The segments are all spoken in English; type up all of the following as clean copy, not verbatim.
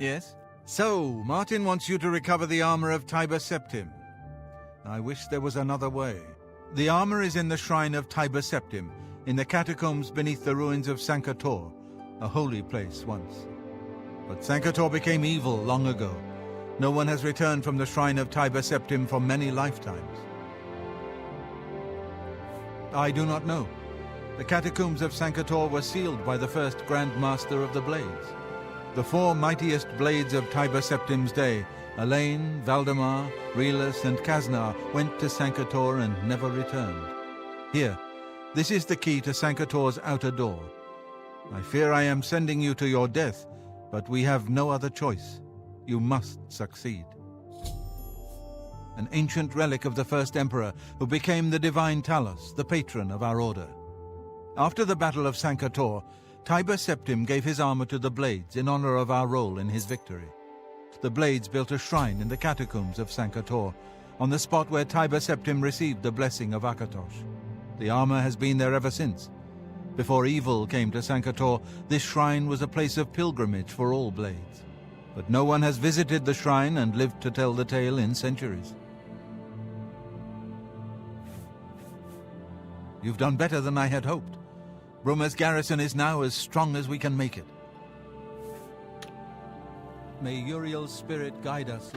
Yes? So, Martin wants you to recover the armor of Tiber Septim. I wish there was another way. The armor is in the shrine of Tiber Septim, in the catacombs beneath the ruins of Sankator, a holy place once. But Sankator became evil long ago. No one has returned from the shrine of Tiber Septim for many lifetimes. I do not know. The catacombs of Sankator were sealed by the first Grand Master of the Blades. The four mightiest blades of Tiber Septim's day, Elaine, Valdemar, Relus, and Kaznar, went to Sankator and never returned. Here, this is the key to Sankator's outer door. I fear I am sending you to your death, but we have no other choice. You must succeed. An ancient relic of the first emperor who became the divine Talos, the patron of our order. After the Battle of Sankator, Tiber Septim gave his armor to the Blades in honor of our role in his victory. The Blades built a shrine in the catacombs of Sankator, on the spot where Tiber Septim received the blessing of Akatosh. The armor has been there ever since. Before evil came to Sankator, this shrine was a place of pilgrimage for all Blades. But no one has visited the shrine and lived to tell the tale in centuries. You've done better than I had hoped. Ruma's garrison is now as strong as we can make it. May Uriel's spirit guide us.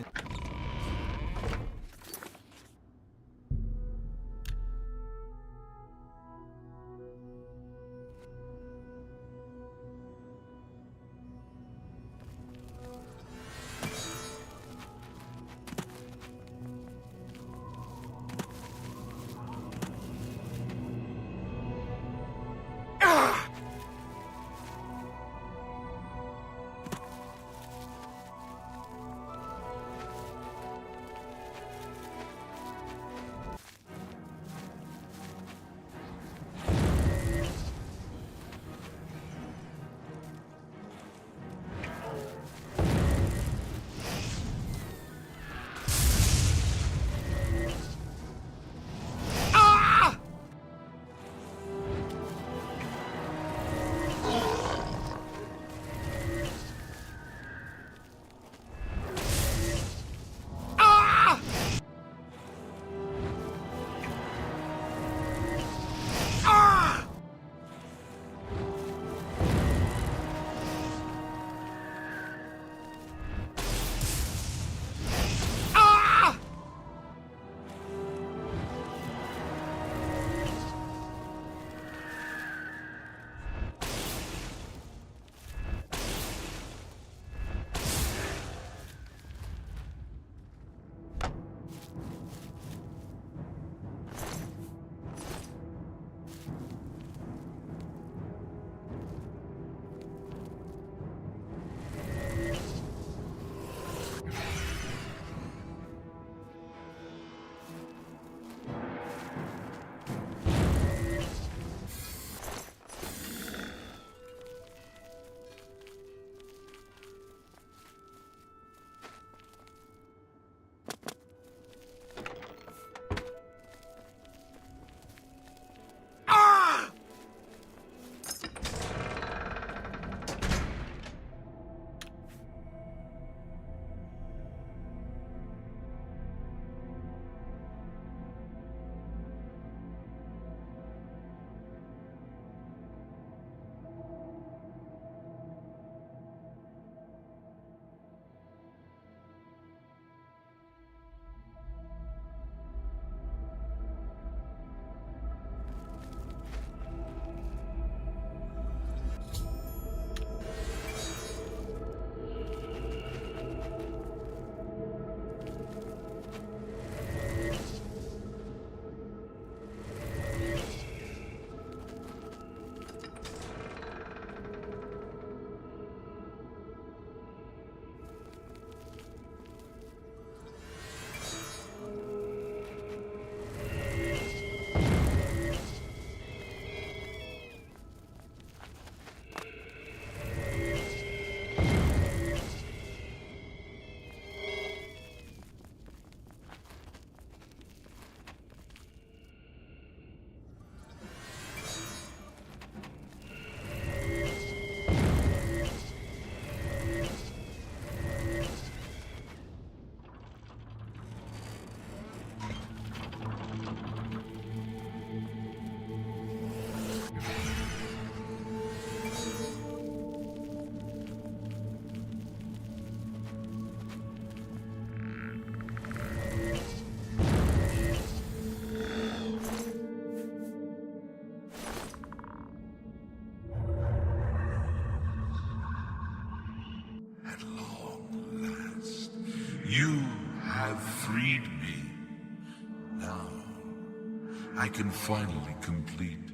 I can finally complete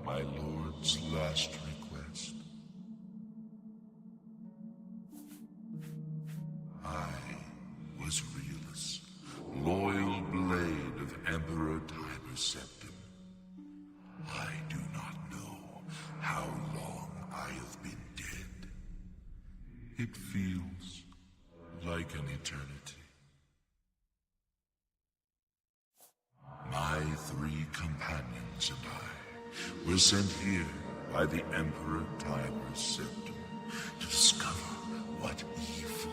my Lord's last request. I was Realus, loyal blade of Emperor Tiber Septim. I do not know how long I have been dead. It feels like an eternity. My 3 companions and I were sent here by the Emperor Tiber Septim to discover what evil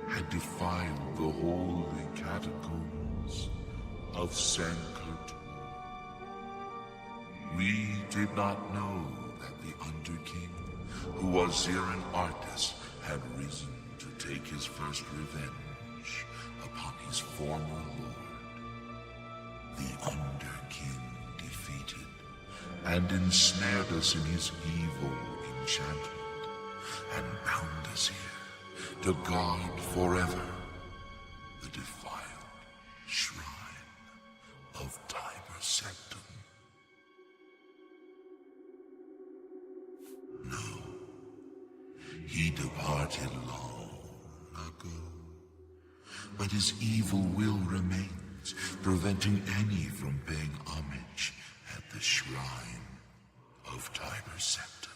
had defiled the holy catacombs of Sankotor. We did not know that the Underking, who was here an artist, had risen to take his first revenge upon his former lord. The Underking defeated and ensnared us in his evil enchantment and bound us here to guard forever the defiled shrine of Tiber Septim. No, he departed long ago, but his evil will remains, preventing any from paying homage at the shrine of Tiber Septim.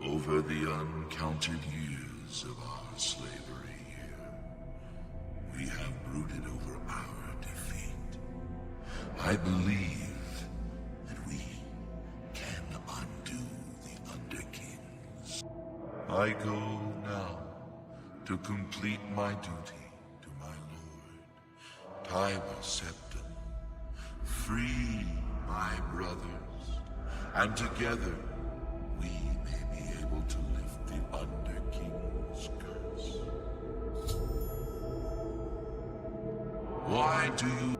Over the uncounted years of our slavery here, we have brooded over our defeat. I believe that we can undo the Underkings. I go now to complete my duty to my lord, Tiber Septim. Free my brothers, and together we may be able to lift the Underking's curse. Why do you...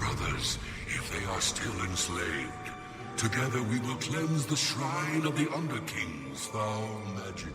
brothers, if they are still enslaved. Together we will cleanse the shrine of the Underking's foul magic.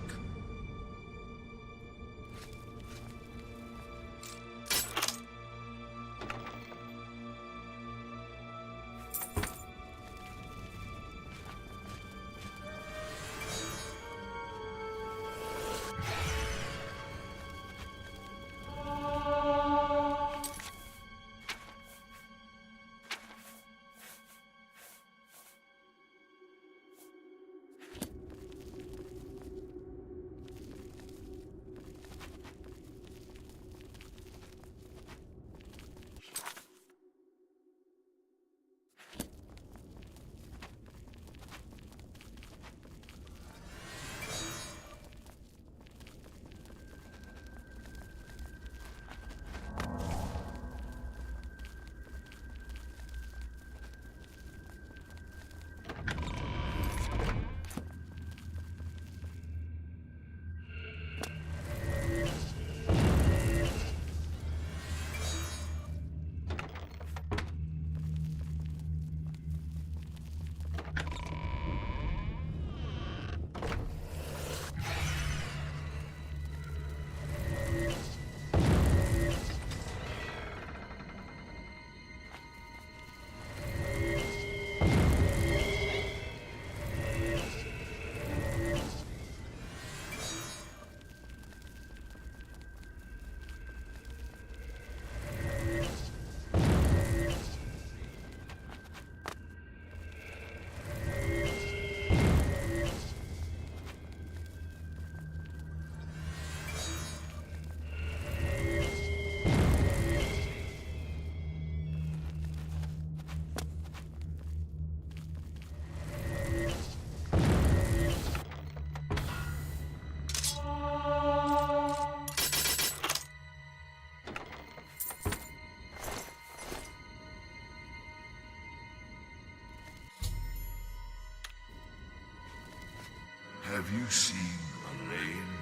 Have you seen Elaine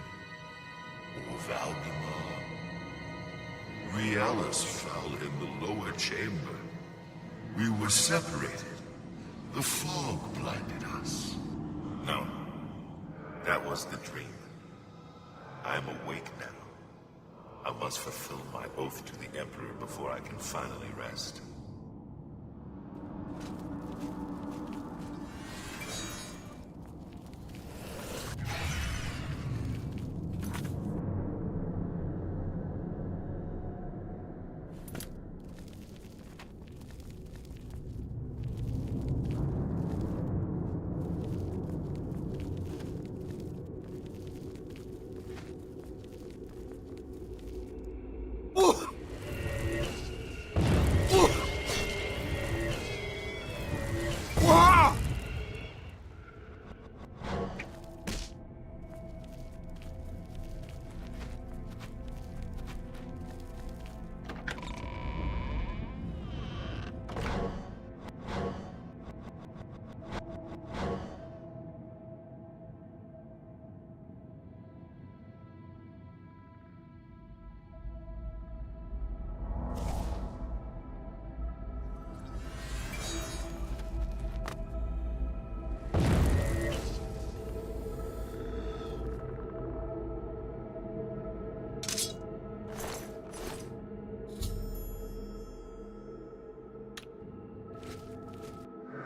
or Valdemar? Riellis fell in the lower chamber. We were separated. The fog blinded us. No, that was the dream. I am awake now. I must fulfill my oath to the Emperor before I can finally rest.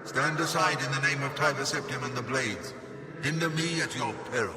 Stand aside in the name of Tiber Septim and the Blades. Hinder me at your peril.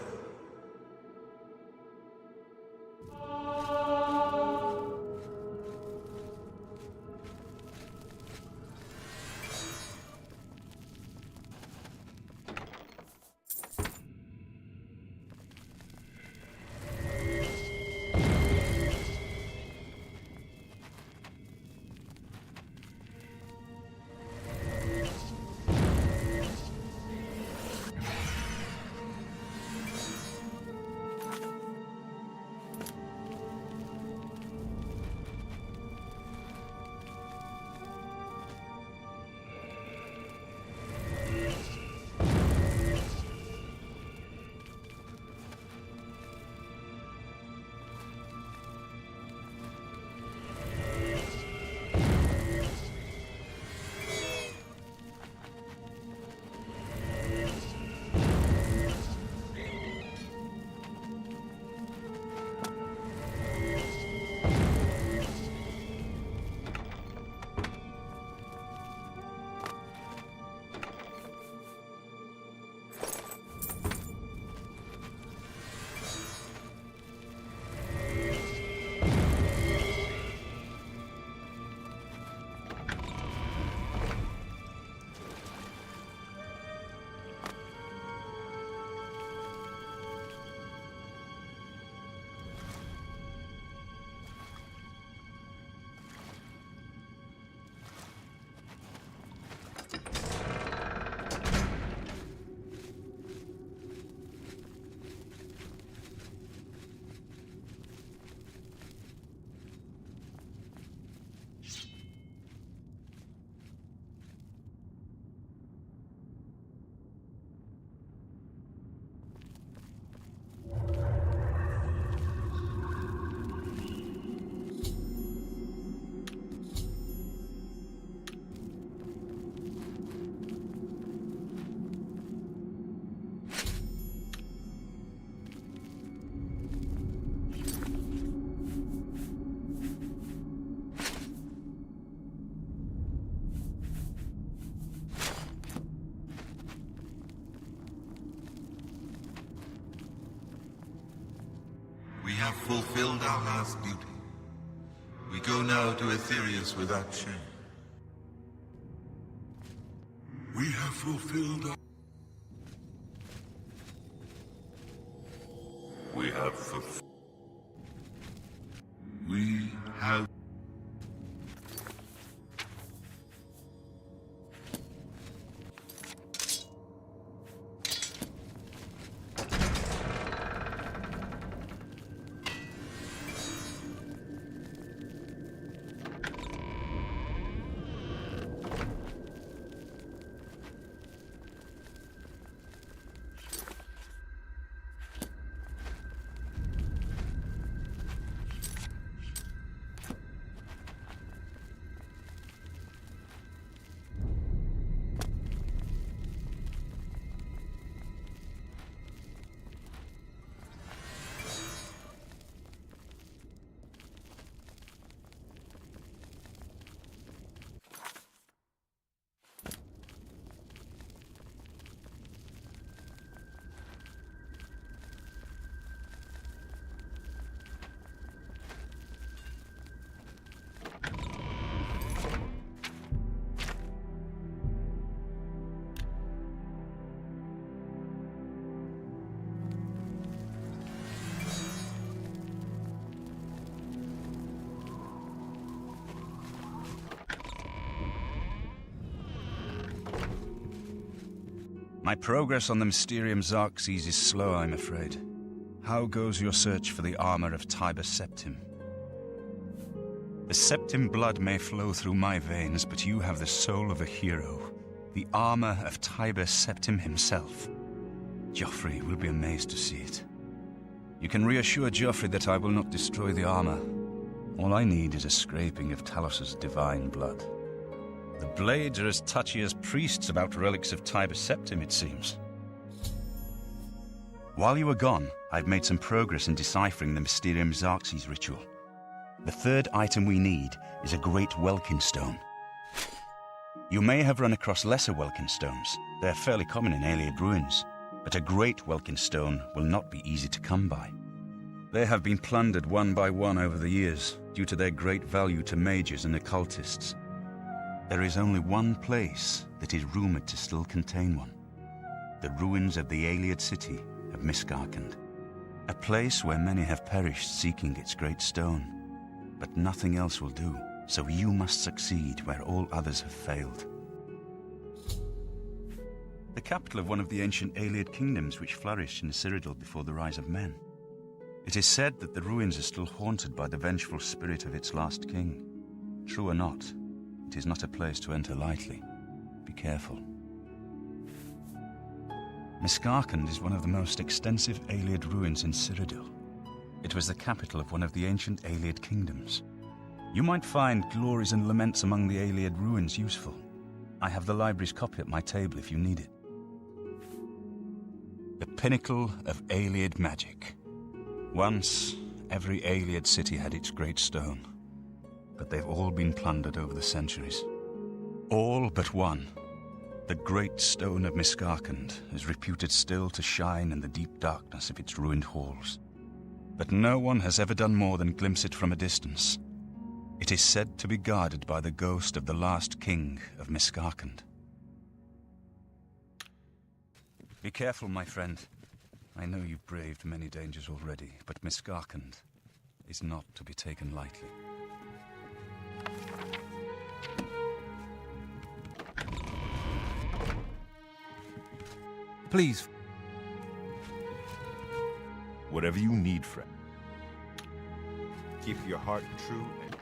have fulfilled our last duty. We go now to Aetherius without shame. We have fulfilled our... We have fulfilled... We have... My progress on the Mysterium Xerxes is slow, I'm afraid. How goes your search for the armor of Tiber Septim? The Septim blood may flow through my veins, but you have the soul of a hero. The armor of Tiber Septim himself. Geoffrey will be amazed to see it. You can reassure Geoffrey that I will not destroy the armor. All I need is a scraping of Talos's divine blood. The blades are as touchy as priests about relics of Tiber Septim, it seems. While you were gone, I've made some progress in deciphering the Mysterium Xerxes ritual. The third item we need is a great Welkin stone. You may have run across lesser Welkin stones. They're fairly common in Ayleid ruins, but a great Welkin stone will not be easy to come by. They have been plundered one by one over the years, due to their great value to mages and occultists. There is only one place that is rumored to still contain one. The ruins of the Ayleid city of Miskarkand. A place where many have perished seeking its great stone. But nothing else will do, so you must succeed where all others have failed. The capital of one of the ancient Ayleid kingdoms which flourished in Cyrodiil before the rise of men. It is said that the ruins are still haunted by the vengeful spirit of its last king. True or not, it is not a place to enter lightly. Be careful. Miskarkand is one of the most extensive Ayleid ruins in Cyrodiil. It was the capital of one of the ancient Ayleid kingdoms. You might find glories and laments among the Ayleid ruins useful. I have the library's copy at my table if you need it. The pinnacle of Ayleid magic. Once, every Ayleid city had its great stone. But they've all been plundered over the centuries. All but one. The great stone of Miskarkand is reputed still to shine in the deep darkness of its ruined halls. But no one has ever done more than glimpse it from a distance. It is said to be guarded by the ghost of the last king of Miskarkand. Be careful, my friend. I know you've braved many dangers already, but Miskarkand is not to be taken lightly. Please. Whatever you need, friend. Keep your heart true and...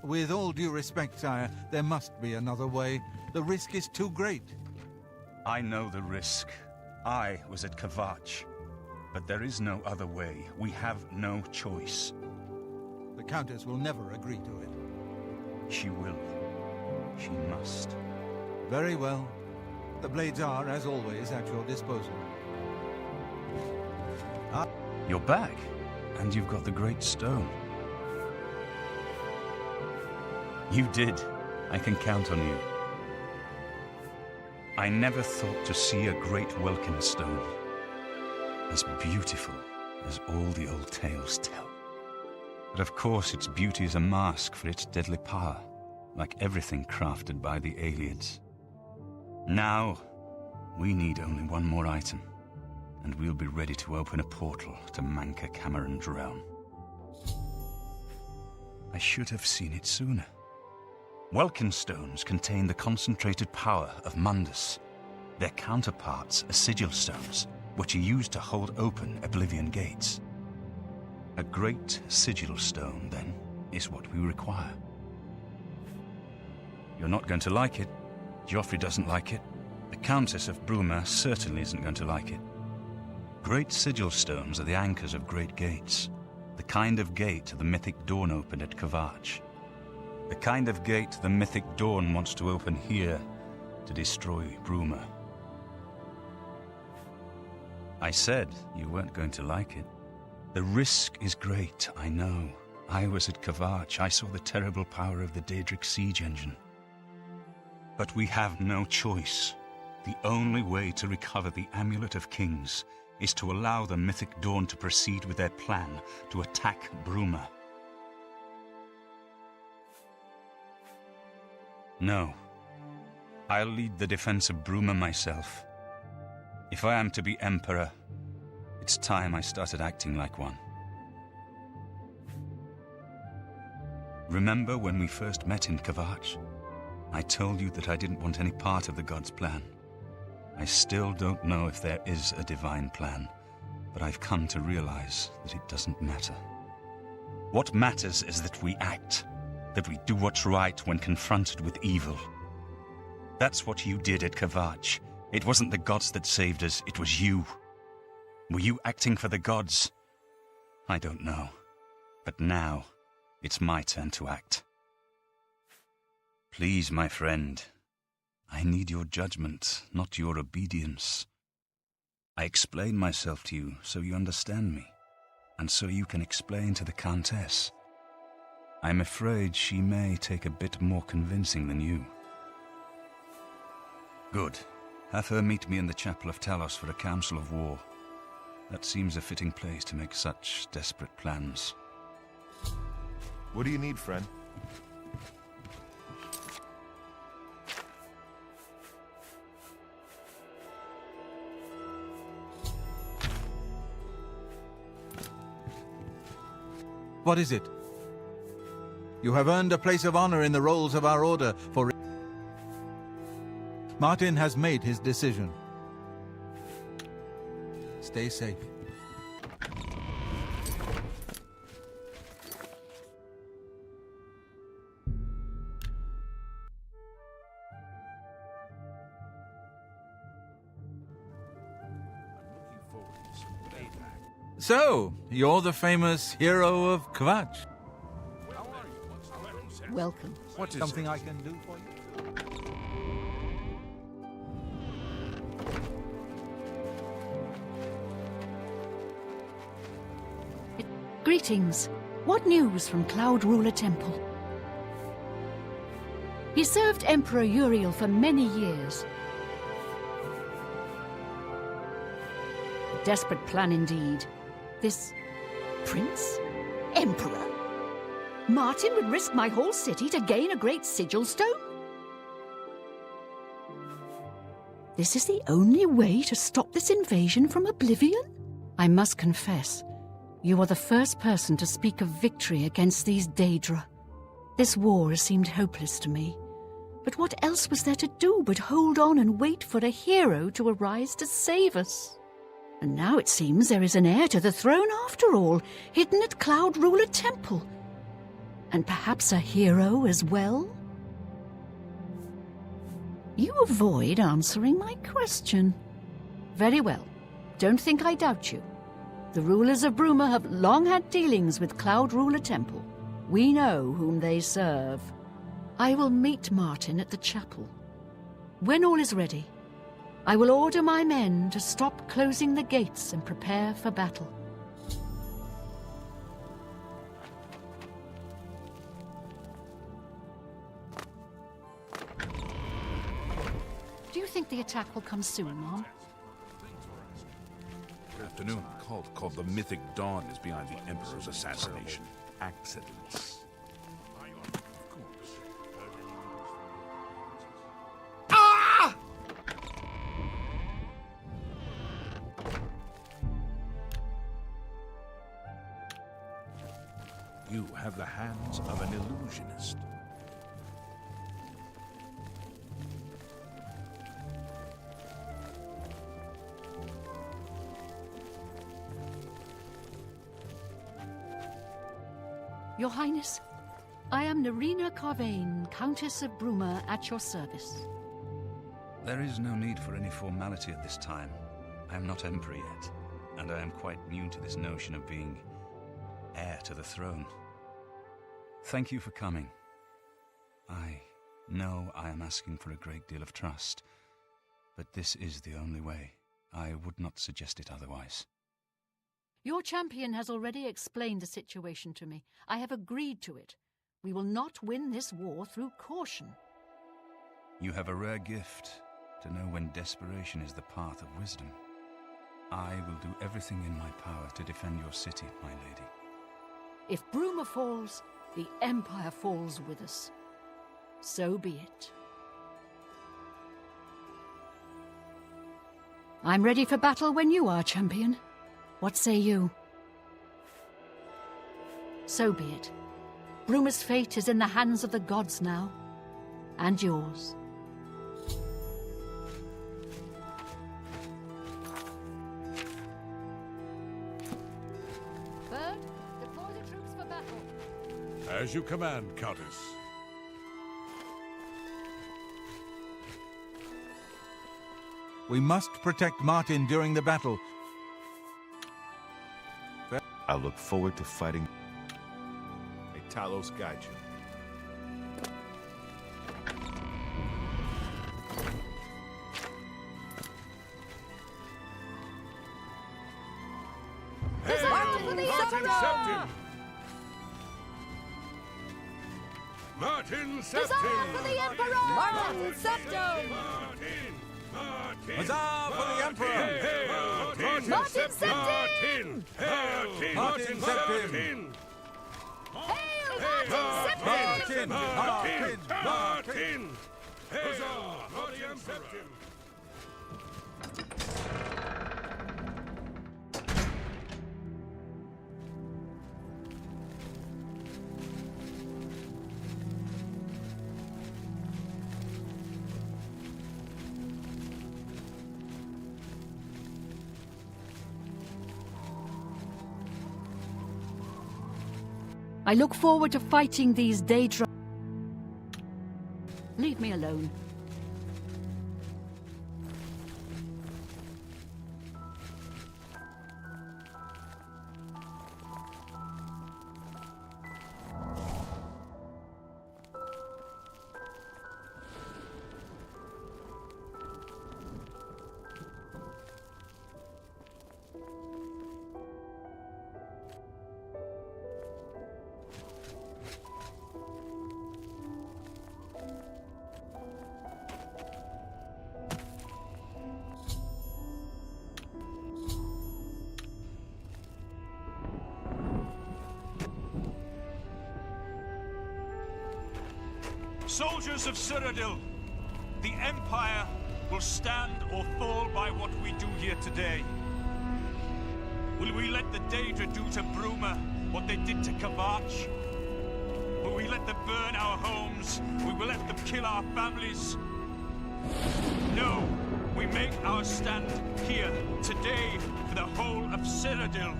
With all due respect, sire, there must be another way. The risk is too great. I know the risk. I was at Kavach. But there is no other way. We have no choice. The Countess will never agree to it. She will. She must. Very well. The blades are, as always, at your disposal. You're back, and you've got the Great Stone. You did. I can count on you. I never thought to see a great welkin stone, as beautiful as all the old tales tell. But of course its beauty is a mask for its deadly power, like everything crafted by the aliens. Now, we need only one more item, and we'll be ready to open a portal to Manka Cameron's realm. I should have seen it sooner. Welkin stones contain the concentrated power of Mundus. Their counterparts are sigil stones, which are used to hold open Oblivion gates. A great sigil stone, then, is what we require. You're not going to like it. Joffrey doesn't like it. The Countess of Bruma certainly isn't going to like it. Great sigil stones are the anchors of great gates, the kind of gate the mythic Dawn opened at Kavach. The kind of gate the mythic Dawn wants to open here to destroy Bruma. I said you weren't going to like it. The risk is great, I know. I was at Kavach. I saw the terrible power of the Daedric siege engine. But we have no choice. The only way to recover the Amulet of Kings is to allow the mythic Dawn to proceed with their plan to attack Bruma. No. I'll lead the defense of Bruma myself. If I am to be Emperor, it's time I started acting like one. Remember when we first met in Kavach? I told you that I didn't want any part of the gods' plan. I still don't know if there is a divine plan, but I've come to realize that it doesn't matter. What matters is that we act, that we do what's right when confronted with evil. That's what you did at Kavach. It wasn't the gods that saved us, it was you. Were you acting for the gods? I don't know. But now, it's my turn to act. Please, my friend, I need your judgment, not your obedience. I explain myself to you so you understand me, and so you can explain to the Countess. I'm afraid she may take a bit more convincing than you. Good. Have her meet me in the Chapel of Talos for a council of war. That seems a fitting place to make such desperate plans. What do you need, friend? What is it? You have earned a place of honor in the rolls of our order for... Martin has made his decision. Stay safe. So, you're the famous hero of Kvatch. Welcome. What is Something it? I can do for you? Greetings. What news from Cloud Ruler Temple? He served Emperor Uriel for many years. A desperate plan indeed. This prince? Emperor? Martin would risk my whole city to gain a great sigil stone? This is the only way to stop this invasion from Oblivion? I must confess, you are the first person to speak of victory against these Daedra. This war has seemed hopeless to me. But what else was there to do but hold on and wait for a hero to arise to save us? And now it seems there is an heir to the throne after all, hidden at Cloud Ruler Temple. And perhaps a hero as well? You avoid answering my question. Very well. Don't think I doubt you. The rulers of Bruma have long had dealings with Cloud Ruler Temple. We know whom they serve. I will meet Martin at the chapel. When all is ready, I will order my men to stop closing the gates and prepare for battle. Do you think the attack will come soon, Mom? Afternoon, a cult called the Mythic Dawn is behind the Emperor's assassination. Accidents. You have the hands of an illusionist. Your Highness, I am Nerina Carvain, Countess of Bruma, at your service. There is no need for any formality at this time. I am not Emperor yet, and I am quite new to this notion of being heir to the throne. Thank you for coming. I know I am asking for a great deal of trust, but this is the only way. I would not suggest it otherwise. Your champion has already explained the situation to me. I have agreed to it. We will not win this war through caution. You have a rare gift to know when desperation is the path of wisdom. I will do everything in my power to defend your city, my lady. If Bruma falls, the Empire falls with us. So be it. I'm ready for battle when you are, champion. What say you? So be it. Bruma's fate is in the hands of the gods now. And yours. Bird, deploy the troops for battle. As you command, Countess. We must protect Martin during the battle. I look forward to fighting. May Talos guide you. Martin Septim! For the Emperor! Martin Septim! Huzzah for the Emperor! Martin Septim! Martin Septim! Hail Martin Septim! Martin! Huzzah for the Emperor! I look forward to fighting these Daedra. Leave me alone. Soldiers of Cyrodiil, the Empire will stand or fall by what we do here today. Will we let the Daedra do to Bruma what they did to Kavach? Will we let them burn our homes? Will we let them kill our families? No, we make our stand here today for the whole of Cyrodiil.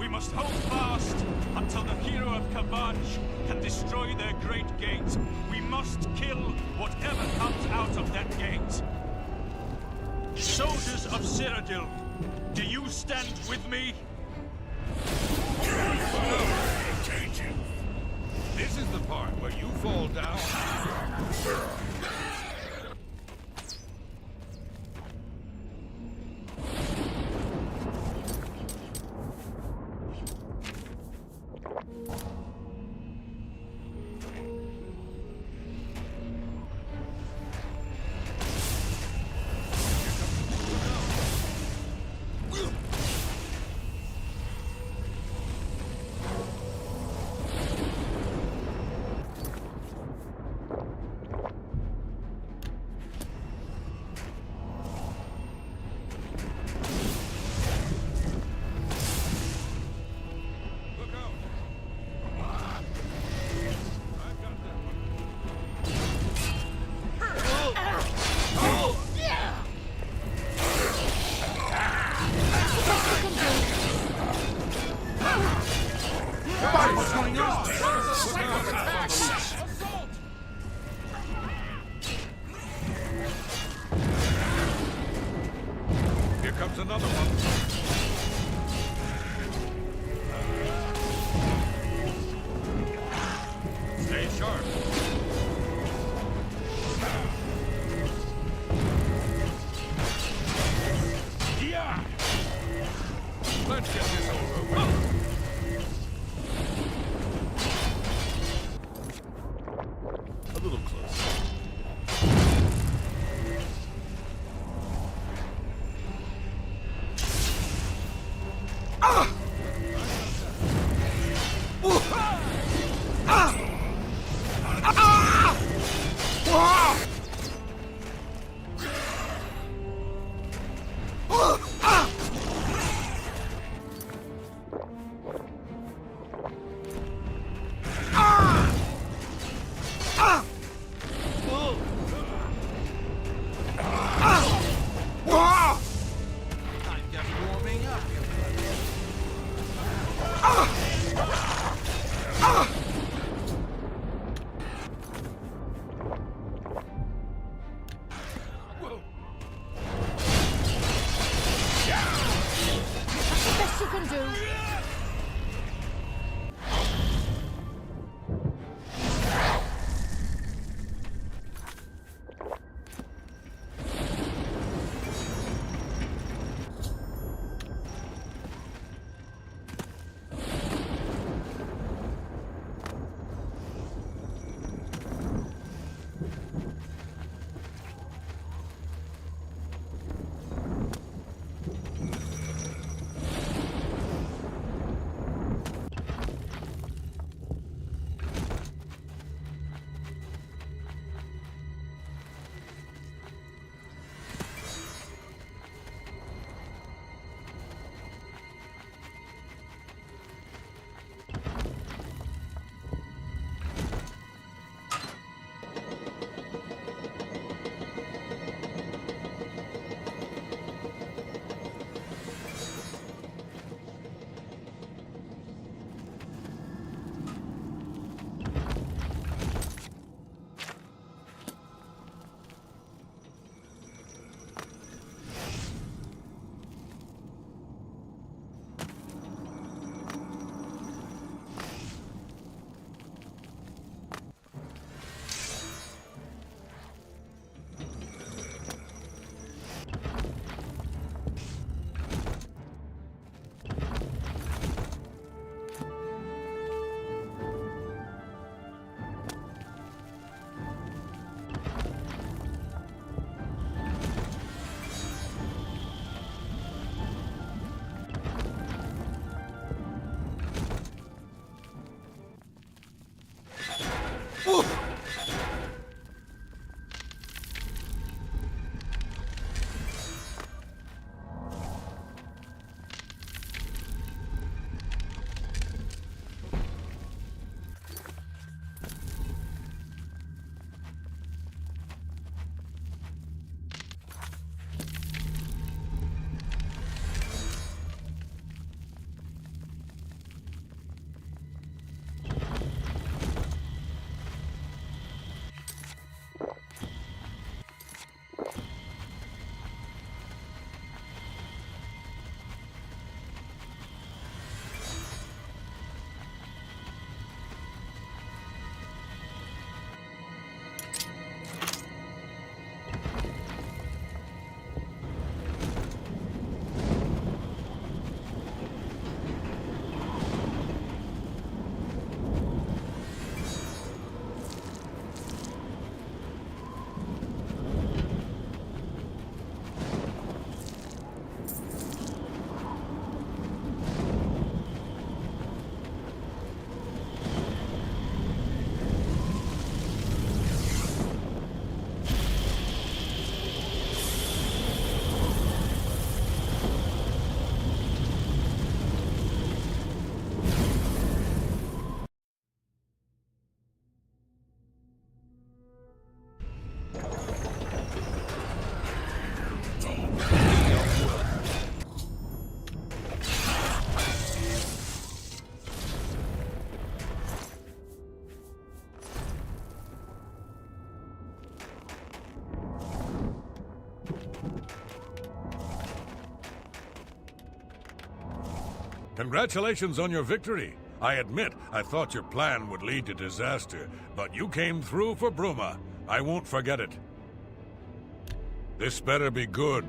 We must hold fast until the hero of Kavach can destroy their great gate. We must kill whatever comes out of that gate. Soldiers of Cyrodiil, do you stand with me? This is the part where you fall down. Here comes another one. Stay sharp. Yeah. Let's get this over with. A little closer. Congratulations on your victory. I admit, I thought your plan would lead to disaster, but you came through for Bruma. I won't forget it. This better be good.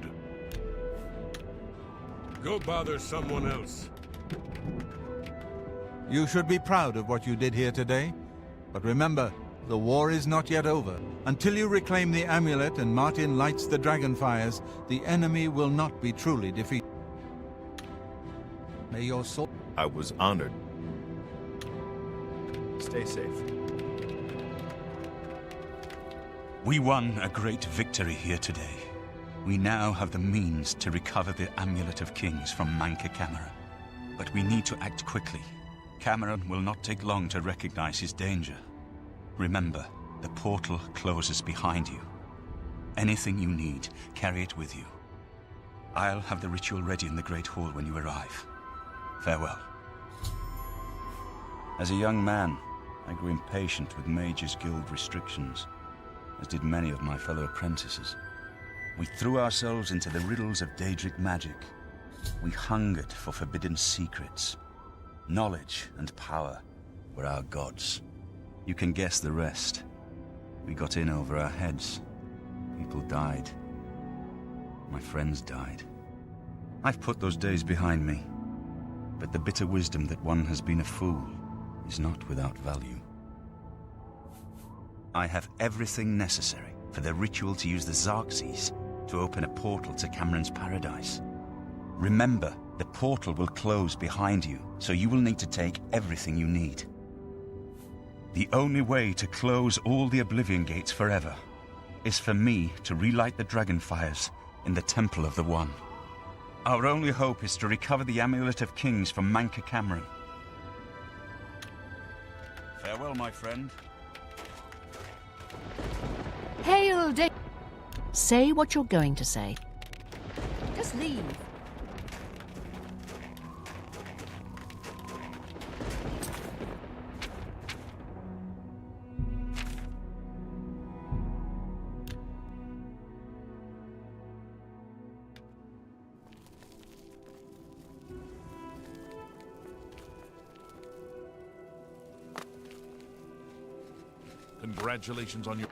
Go bother someone else. You should be proud of what you did here today. But remember, the war is not yet over. Until you reclaim the amulet and Martin lights the dragon fires, the enemy will not be truly defeated. May your soul... I was honored. Stay safe. We won a great victory here today. We now have the means to recover the Amulet of Kings from Manca Cameron. But we need to act quickly. Cameron will not take long to recognize his danger. Remember, the portal closes behind you. Anything you need, carry it with you. I'll have the ritual ready in the Great Hall when you arrive. Farewell. As a young man, I grew impatient with Mages Guild restrictions, as did many of my fellow apprentices. We threw ourselves into the riddles of Daedric magic. We hungered for forbidden secrets. Knowledge and power were our gods. You can guess the rest. We got in over our heads. People died. My friends died. I've put those days behind me. But the bitter wisdom that one has been a fool is not without value. I have everything necessary for the ritual to use the Xerxes to open a portal to Cameron's paradise. Remember, the portal will close behind you, so you will need to take everything you need. The only way to close all the Oblivion Gates forever is for me to relight the dragon fires in the Temple of the One. Our only hope is to recover the Amulet of Kings from Manca Cameron. Farewell, my friend. Hail day! Say what you're going to say. Just leave. Congratulations on your...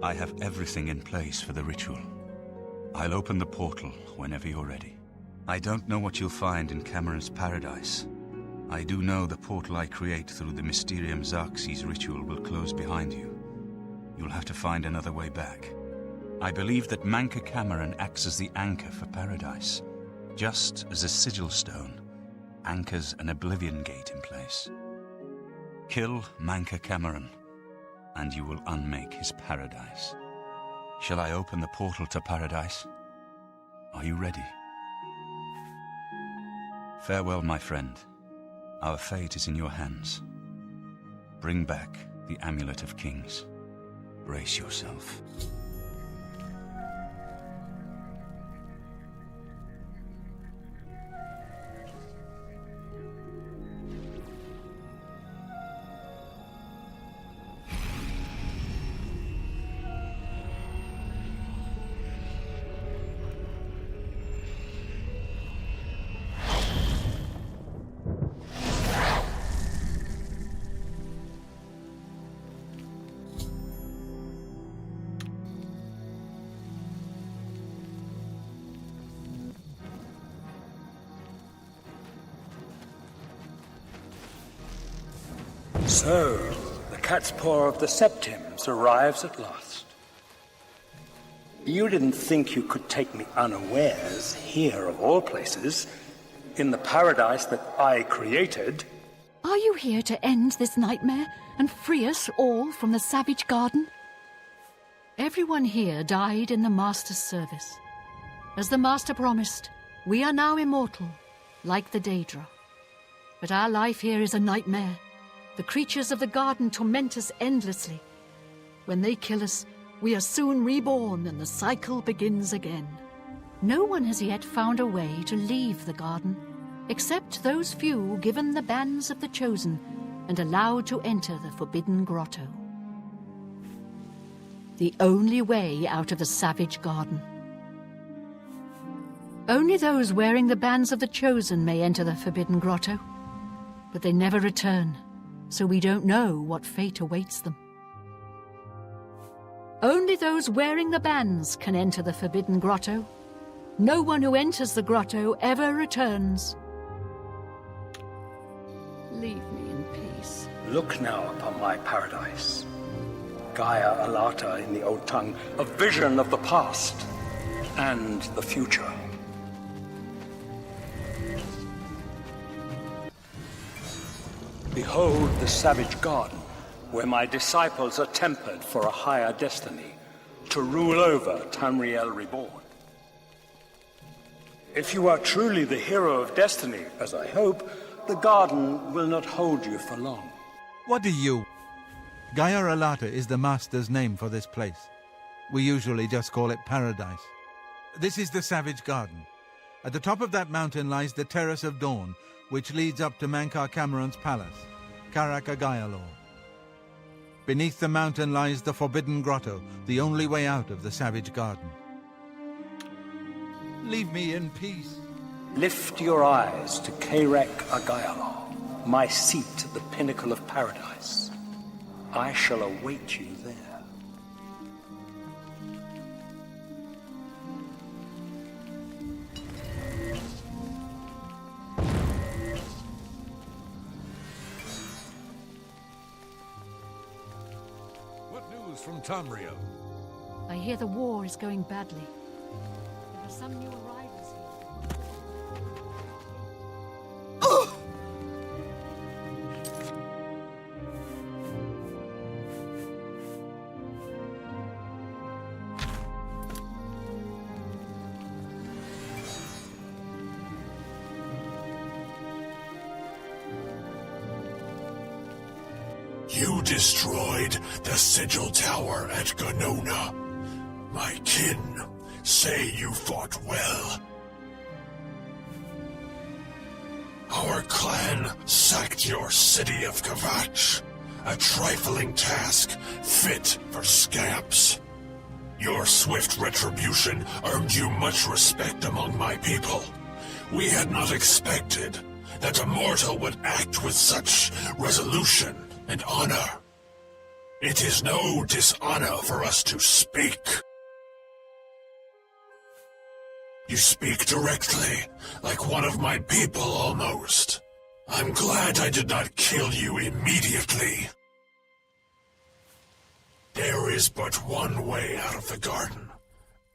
I have everything in place for the ritual. I'll open the portal whenever you're ready. I don't know what you'll find in Cameron's paradise. I do know the portal I create through the Mysterium Xerxes ritual will close behind you. You'll have to find another way back. I believe that Manca Cameron acts as the anchor for paradise, just as a sigil stone anchors an Oblivion Gate in place. Kill Manca Cameron, and you will unmake his paradise. Shall I open the portal to paradise? Are you ready? Farewell, my friend. Our fate is in your hands. Bring back the Amulet of Kings. Brace yourself. So, the cat's paw of the Septims arrives at last. You didn't think you could take me unawares here, of all places, in the paradise that I created. Are you here to end this nightmare and free us all from the savage garden? Everyone here died in the Master's service. As the Master promised, we are now immortal, like the Daedra. But our life here is a nightmare. The creatures of the garden torment us endlessly. When they kill us, we are soon reborn and the cycle begins again. No one has yet found a way to leave the garden. except those few given the bands of the Chosen and allowed to enter the Forbidden Grotto. The only way out of the Savage Garden. Only those wearing the bands of the Chosen may enter the Forbidden Grotto, but they never return, so we don't know what fate awaits them. Only those wearing the bands can enter the Forbidden Grotto. No one who enters the grotto ever returns. Leave me in peace. Look now upon my paradise. Gaia Alata in the old tongue, a vision of the past and the future. Behold the savage garden, where my disciples are tempered for a higher destiny, to rule over Tamriel Reborn. If you are truly the hero of destiny, as I hope, the garden will not hold you for long. What do you... Gaia Alata is the master's name for this place. We usually just call it Paradise. This is the Savage Garden. At the top of that mountain lies the Terrace of Dawn, which leads up to Mankar Cameron's palace, Karak-a-Gaialor. Beneath the mountain lies the Forbidden Grotto, the only way out of the Savage Garden. Leave me in peace. Lift your eyes to Karak-a-Gaialor, my seat at the pinnacle of paradise. I shall await you there. What news from Tamriel? I hear the war is going badly. There are some new arrivals here. You destroyed the Sigil Tower at Ganona. My kin say you fought well. Our clan sacked your city of Kavach, a trifling task fit for scamps. Your swift retribution earned you much respect among my people. We had not expected that a mortal would act with such resolution and honor. It is no dishonor for us to speak. You speak directly, like one of my people almost. I'm glad I did not kill you immediately. There is but one way out of the garden.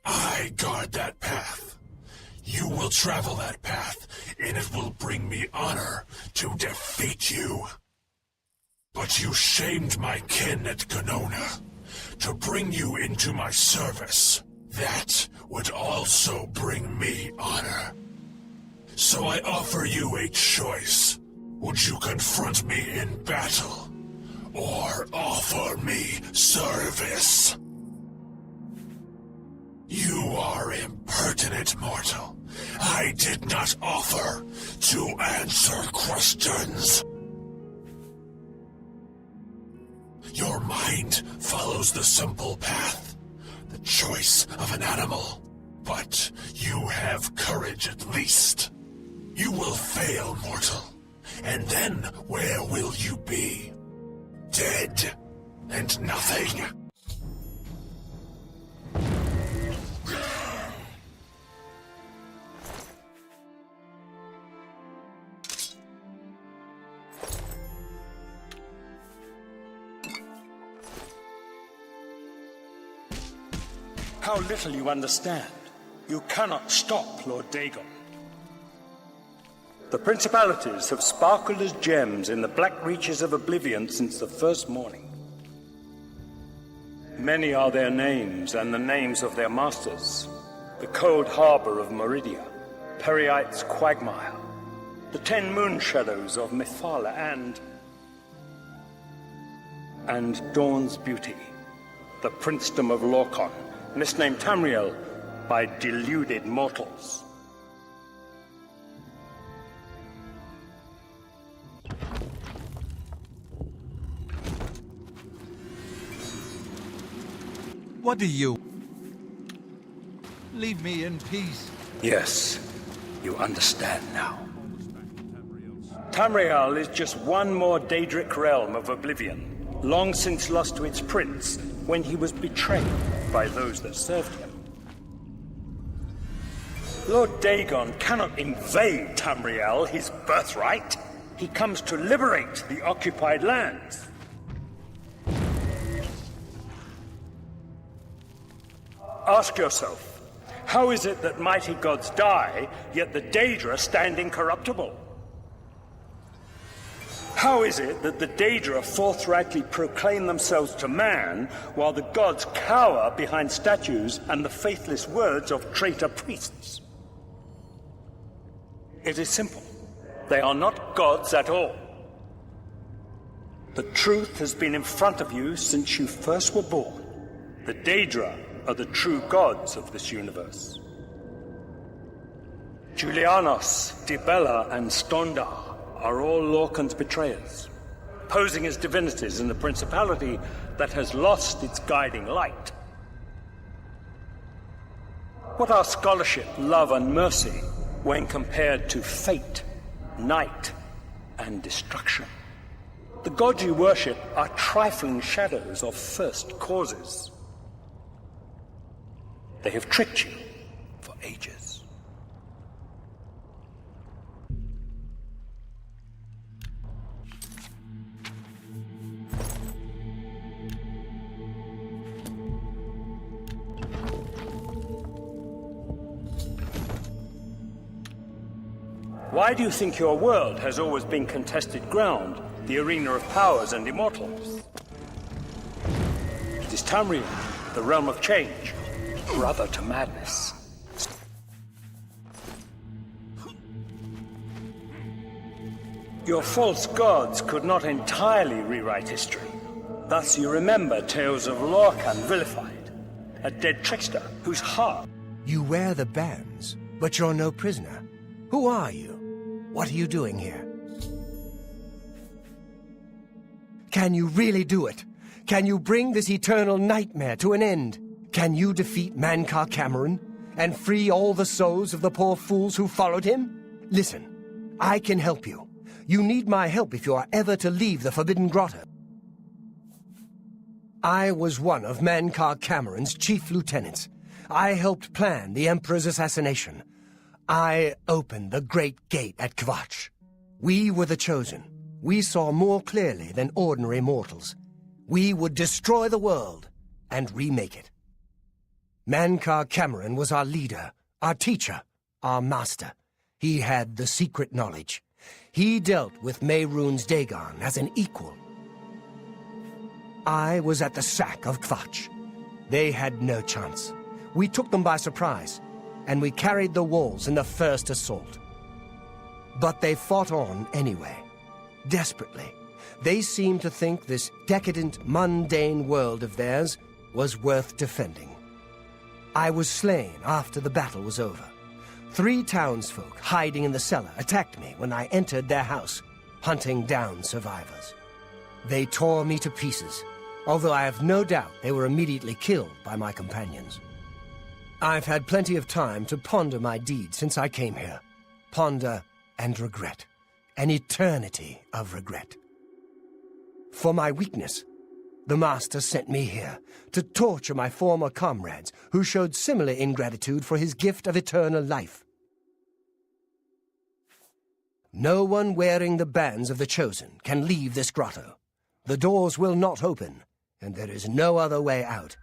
I guard that path. You will travel that path, and it will bring me honor to defeat you. But you shamed my kin at Ganona. To bring you into my service, that would also bring me honor. So I offer you a choice. Would you confront me in battle, or offer me service? You are impertinent, mortal. I did not offer to answer questions. Your mind follows the simple path, the choice of an animal. But you have courage at least. You will fail, mortal. And then where will you be? Dead and nothing. How little you understand. You cannot stop Lord Dagon. The principalities have sparkled as gems in the black reaches of oblivion since the first morning. Many are their names and the names of their masters. The cold harbor of Meridia, Periite's quagmire, the 10 moon shadows of Mephala, and Dawn's beauty, the princedom of Lorkon, misnamed Tamriel by deluded mortals. What do you... Leave me in peace. Yes, you understand now. Tamriel is just one more Daedric realm of oblivion, long since lost to its prince when he was betrayed by those that served him. Lord Dagon cannot invade Tamriel, his birthright. He comes to liberate the occupied lands. Ask yourself, how is it that mighty gods die, yet the Daedra stand incorruptible? How is it that the Daedra forthrightly proclaim themselves to man, while the gods cower behind statues and the faithless words of traitor priests? It is simple. They are not gods at all. The truth has been in front of you since you first were born. The Daedra are the true gods of this universe. Julianos, Dibella, and Stondar are all Lorcan's betrayers, posing as divinities in the principality that has lost its guiding light. What are scholarship, love, and mercy when compared to fate, night, and destruction? The gods you worship are trifling shadows of first causes. They have tricked you for ages. Why do you think your world has always been contested ground, the arena of powers and immortals? It is Tamriel, the realm of change, brother to madness. Your false gods could not entirely rewrite history. Thus you remember tales of Lorcan vilified, a dead trickster whose heart... You wear the bands, but you're no prisoner. Who are you? What are you doing here? Can you really do it? Can you bring this eternal nightmare to an end? Can you defeat Mankar Cameron and free all the souls of the poor fools who followed him? Listen, I can help you. You need my help if you are ever to leave the Forbidden Grotto. I was one of Mankar Cameron's chief lieutenants. I helped plan the Emperor's assassination. I opened the Great Gate at Kvatch. We were the chosen. We saw more clearly than ordinary mortals. We would destroy the world and remake it. Mankar Cameron was our leader, our teacher, our master. He had the secret knowledge. He dealt with Mehrunes Dagon as an equal. I was at the sack of Kvatch. They had no chance. We took them by surprise, and we carried the walls in the first assault. But they fought on anyway, desperately. They seemed to think this decadent, mundane world of theirs was worth defending. I was slain after the battle was over. 3 townsfolk hiding in the cellar attacked me when I entered their house, hunting down survivors. They tore me to pieces, although I have no doubt they were immediately killed by my companions. I've had plenty of time to ponder my deeds since I came here. Ponder and regret. An eternity of regret. For my weakness, the Master sent me here to torture my former comrades who showed similar ingratitude for his gift of eternal life. No one wearing the bands of the Chosen can leave this grotto. The doors will not open, and there is no other way out.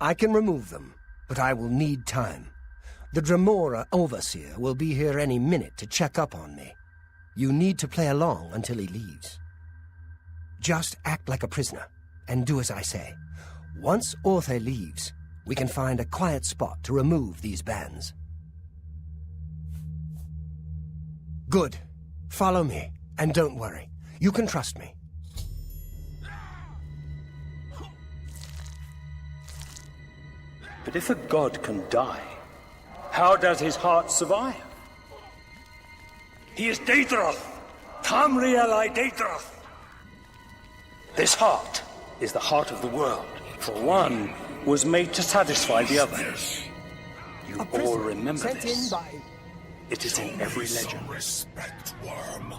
I can remove them, but I will need time. The Dremora Overseer will be here any minute to check up on me. You need to play along until he leaves. Just act like a prisoner, and do as I say. Once Orthe leaves, we can find a quiet spot to remove these bands. Good. Follow me, and don't worry. You can trust me. But if a god can die, how does his heart survive? He is Daedroth! Tamriel Daedroth! This heart is the heart of the world. For one, was made to satisfy the others. You A all prisoner remember sent this. in by... It is in every legend. Respect, worm.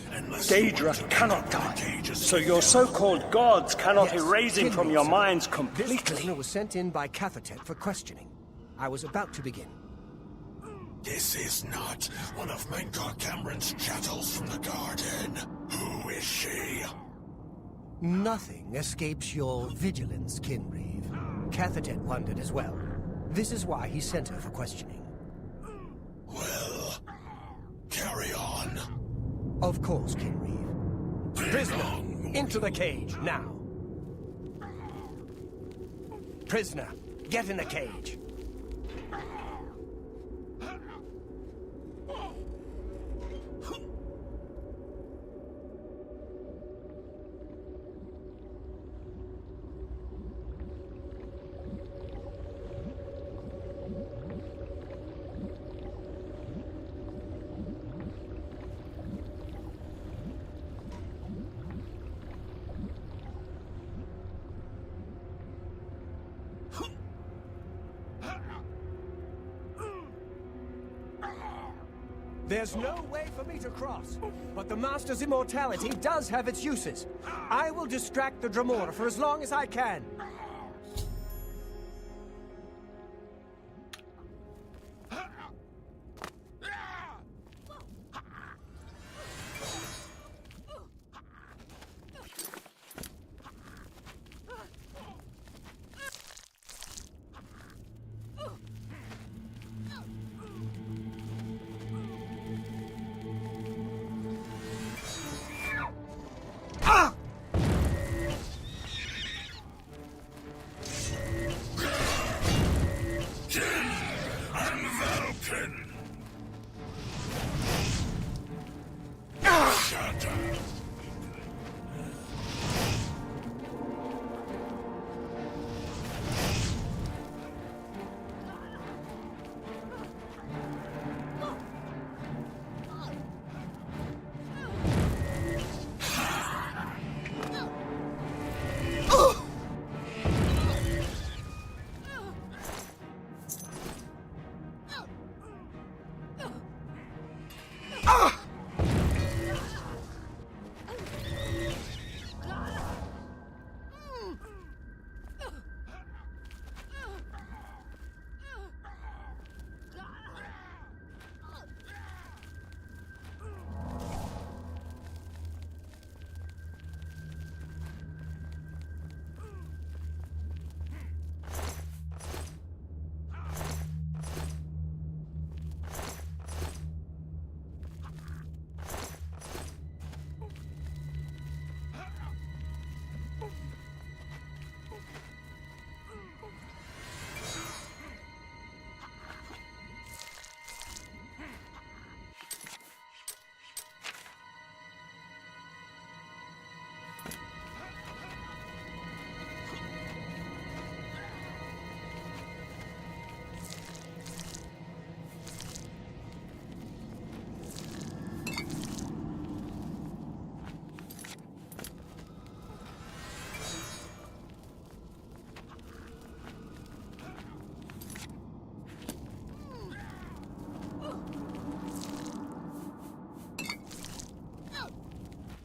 Daedra cannot die, so your so-called gods cannot Yes, erase him Kinley, from your sir. minds This completely. prisoner was sent in by Cathatet for questioning. I was about to begin. This is not one of Mankar Cameron's chattels from the garden. Who is she? Nothing escapes your vigilance, Kinreeve. Cathatet wondered as well. This is why he sent her for questioning. Well, carry on. Of course, Kinreeve. Prisoner, into the cage, now. Prisoner, get in the cage. There's no way for me to cross, but the Master's immortality does have its uses. I will distract the Dremora for as long as I can.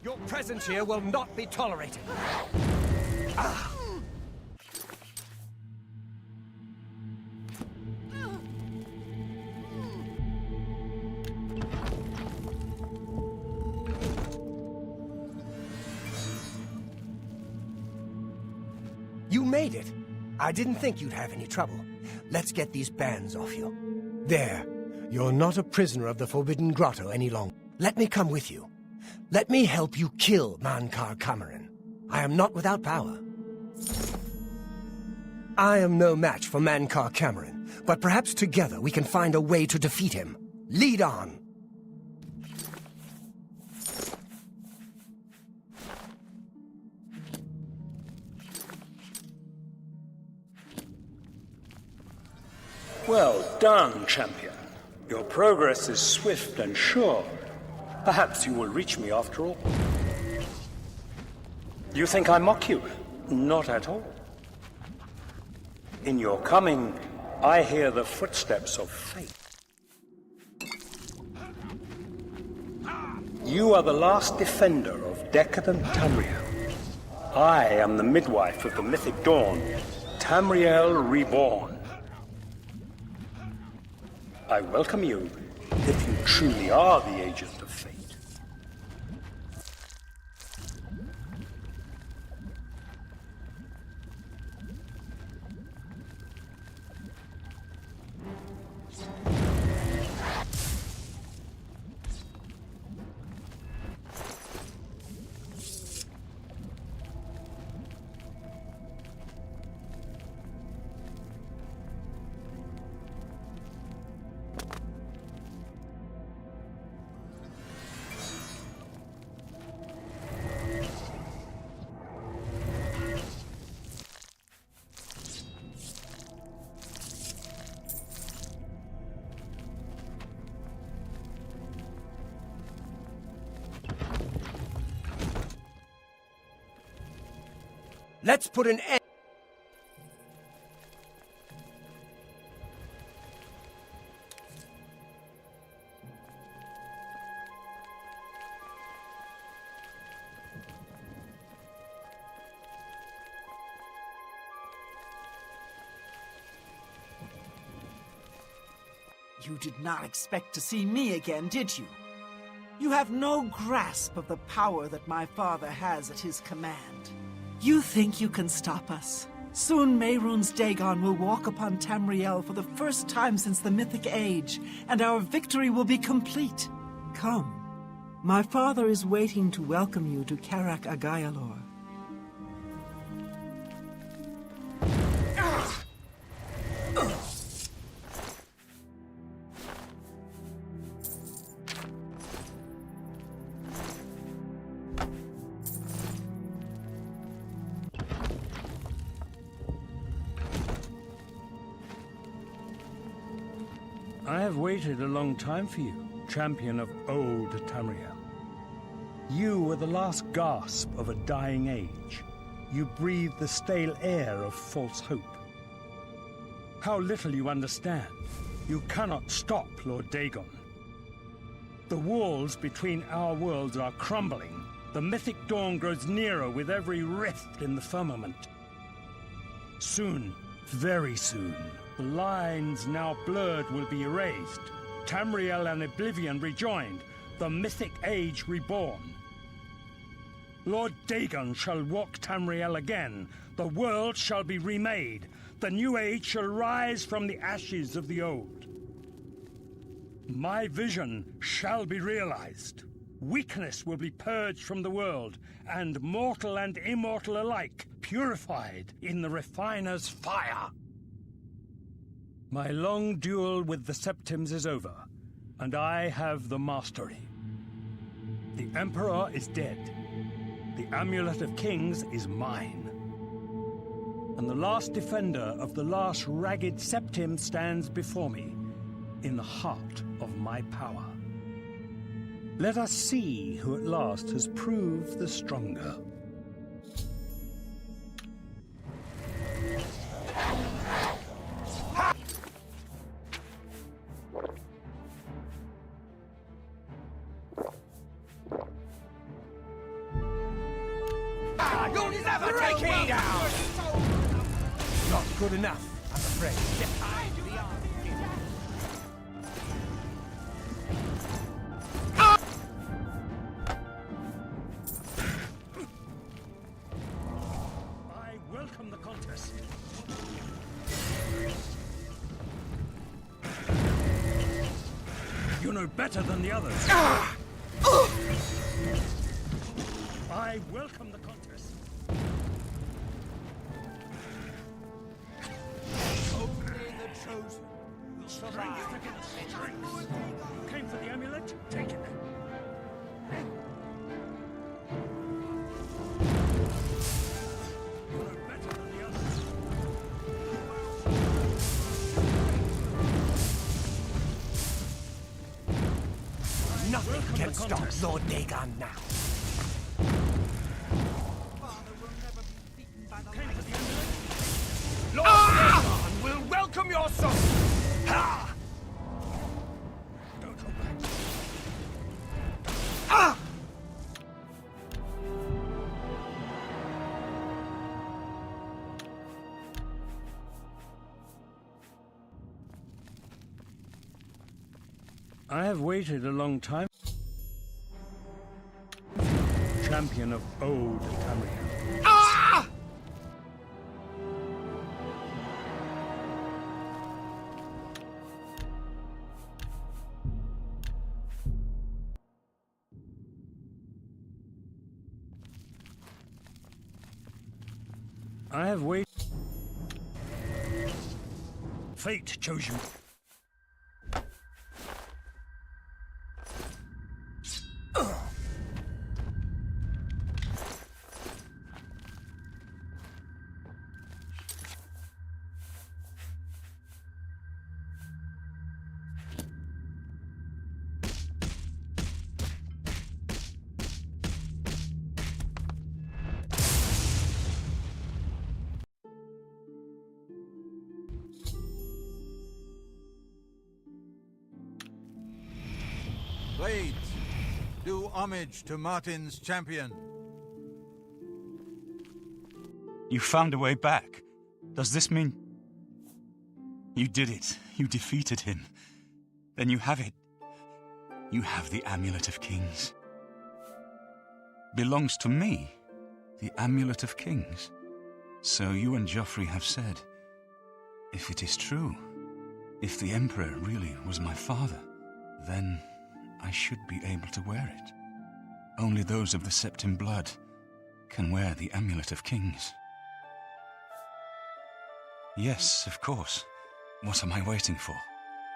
Your presence here will not be tolerated. Ah. You made it. I didn't think you'd have any trouble. Let's get these bands off you. There. You're not a prisoner of the Forbidden Grotto any longer. Let me come with you. Let me help you kill Mankar Cameron. I am not without power. I am no match for Mankar Cameron, but perhaps together we can find a way to defeat him. Lead on! Well done, champion. Your progress is swift and sure. Perhaps you will reach me after all. You think I mock you? Not at all. In your coming, I hear the footsteps of fate. You are the last defender of decadent Tamriel. I am the midwife of the mythic dawn, Tamriel reborn. I welcome you if you truly are the agent of fate. Let's put an end. You did not expect to see me again, did you? You have no grasp of the power that my father has at his command. You think you can stop us? Soon Mehrunes Dagon will walk upon Tamriel for the first time since the Mythic Age, and our victory will be complete. Come. My father is waiting to welcome you to Karak Agayalor. I have waited a long time for you, champion of old Tamriel. You were the last gasp of a dying age. You breathed the stale air of false hope. How little you understand. You cannot stop Lord Dagon. The walls between our worlds are crumbling. The mythic dawn grows nearer with every rift in the firmament. Soon, very soon, the lines now blurred will be erased. Tamriel and Oblivion rejoined, the mythic age reborn. Lord Dagon shall walk Tamriel again. The world shall be remade. The new age shall rise from the ashes of the old. My vision shall be realized. Weakness will be purged from the world, and mortal and immortal alike purified in the refiner's fire. My long duel with the Septims is over, and I have the mastery. The Emperor is dead. The Amulet of Kings is mine. And the last defender of the last ragged Septim stands before me, in the heart of my power. Let us see who at last has proved the stronger. You'll never take me down! Not good enough, I'm afraid. I welcome the contest. You know better than the others. I welcome the contest. Only the chosen will survive. You came for the amulet? Take it. You know better than the others. Nothing can stop Lord Dagon now. Father will never be beaten by the light. Lord Dagon! I have waited a long time. Champion of old Tamriel. Ah! I have waited. Fate chose you. Blades, do homage to Martin's champion. You found a way back. Does this mean... You did it. You defeated him. Then you have it. You have the Amulet of Kings. Belongs to me. The Amulet of Kings. So you and Joffrey have said. If it is true, if the Emperor really was my father, then I should be able to wear it. Only those of the Septim blood can wear the Amulet of Kings. Yes, of course. What am I waiting for?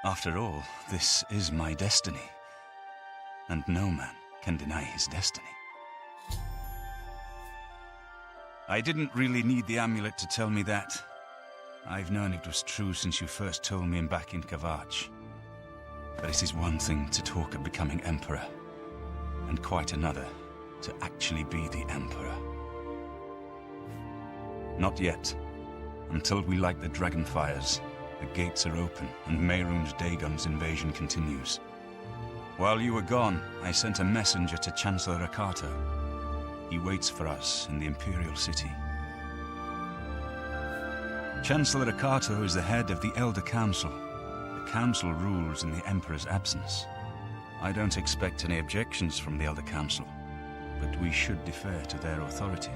After all, this is my destiny. And no man can deny his destiny. I didn't really need the amulet to tell me that. I've known it was true since you first told me back in Kavach. But it is one thing to talk of becoming Emperor, and quite another to actually be the Emperor. Not yet. Until we light the dragon fires, the gates are open and Mehrunes Dagon's invasion continues. While you were gone, I sent a messenger to Chancellor Akato. He waits for us in the Imperial City. Chancellor Akato is the head of the Elder Council. The Council rules in the Emperor's absence. I don't expect any objections from the Elder Council, but we should defer to their authority.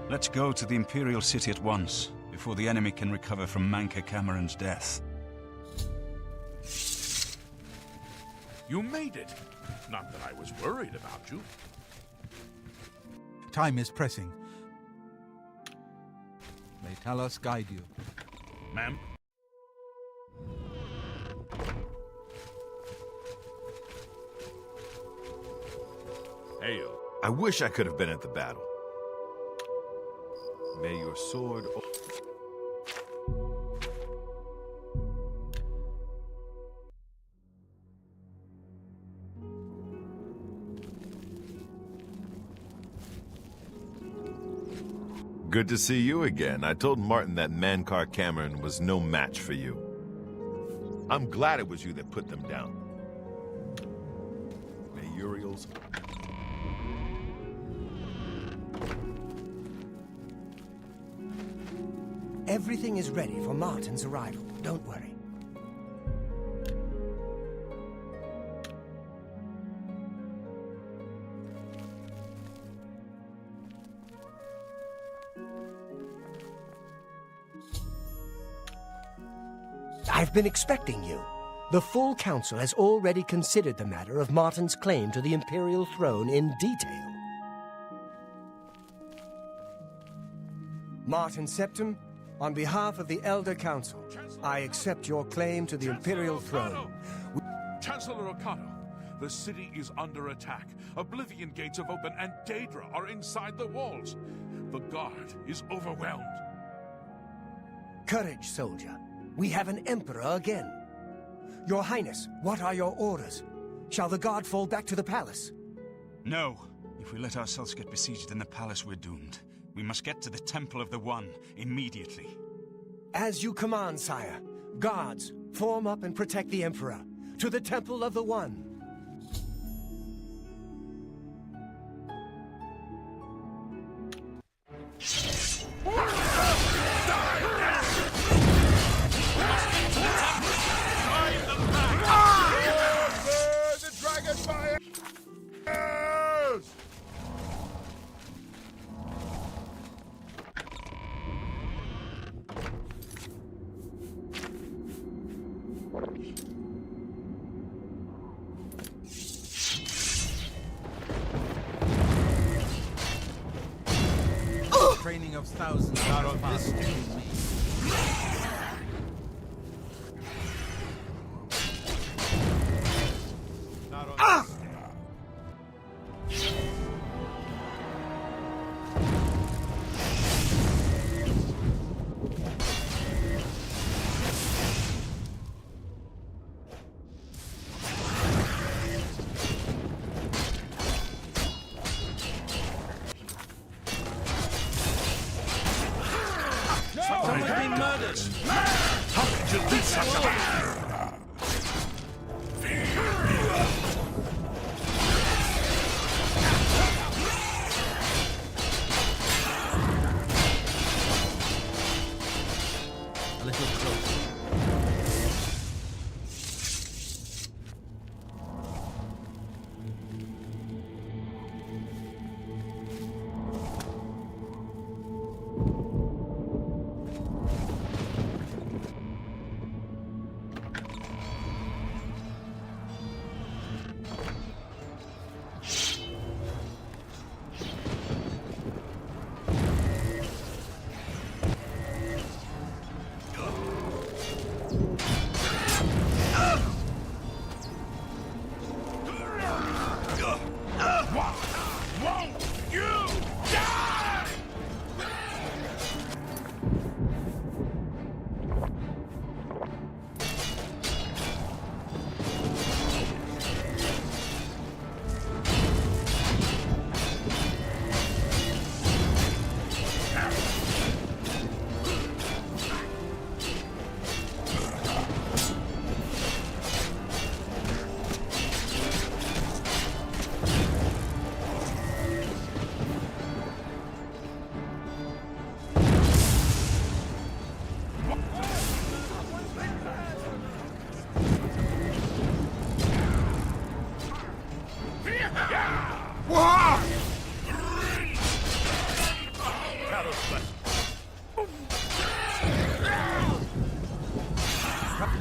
Let's go to the Imperial City at once, before the enemy can recover from Manca Cameron's death. You made it. Not that I was worried about you. Time is pressing. May Talos guide you. Ma'am? Hail. I wish I could have been at the battle. May your sword... Good to see you again. I told Martin that Mancar Cameron was no match for you. I'm glad it was you that put them down. May Uriel's... Everything is ready for Martin's arrival. Don't worry. I've been expecting you. The full council has already considered the matter of Martin's claim to the Imperial throne in detail. Martin Septim, on behalf of the Elder Council, I accept your claim to the Imperial throne. Chancellor Okato, the city is under attack. Oblivion gates have opened and Daedra are inside the walls. The guard is overwhelmed. Courage, soldier. We have an emperor again. Your Highness, what are your orders? Shall the guard fall back to the palace? No. If we let ourselves get besieged in the palace, we're doomed. We must get to the Temple of the One immediately. As you command, sire. Guards, form up and protect the Emperor. To the Temple of the One. Training of thousands out of this to me. Someone's been murdered! How could you do such a thing? A little closer.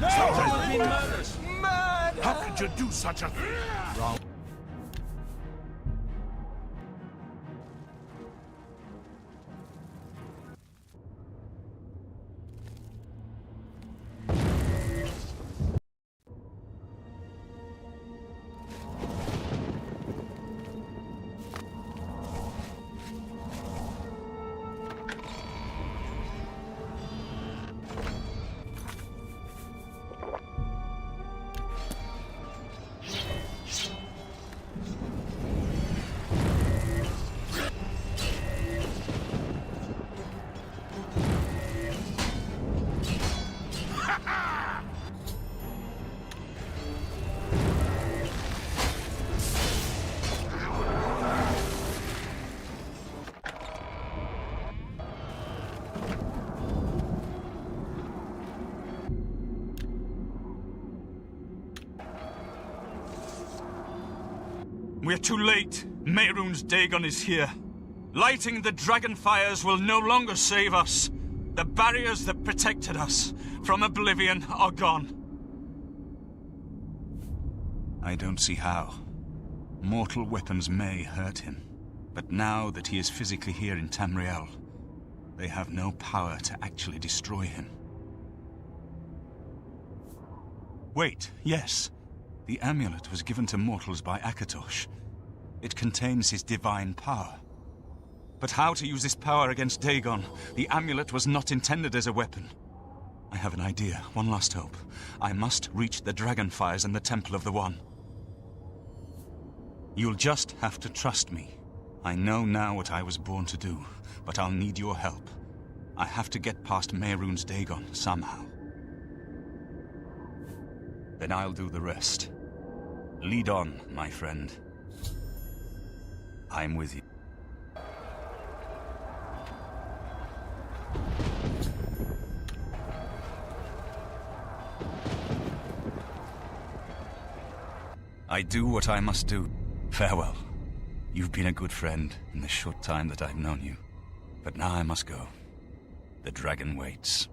Someone's been murdered! How could you do such a thing? Wrong. We're too late. Mehrunes Dagon is here. Lighting the dragon fires will no longer save us. The barriers that protected us from oblivion are gone. I don't see how. Mortal weapons may hurt him, but now that he is physically here in Tamriel, they have no power to actually destroy him. Wait, yes. The amulet was given to mortals by Akatosh. It contains his divine power. But how to use this power against Dagon? The amulet was not intended as a weapon. I have an idea, one last hope. I must reach the Dragonfires and the Temple of the One. You'll just have to trust me. I know now what I was born to do, but I'll need your help. I have to get past Mehrunes Dagon somehow. Then I'll do the rest. Lead on, my friend. I'm with you. I do what I must do. Farewell. You've been a good friend in the short time that I've known you. But now I must go. The dragon waits.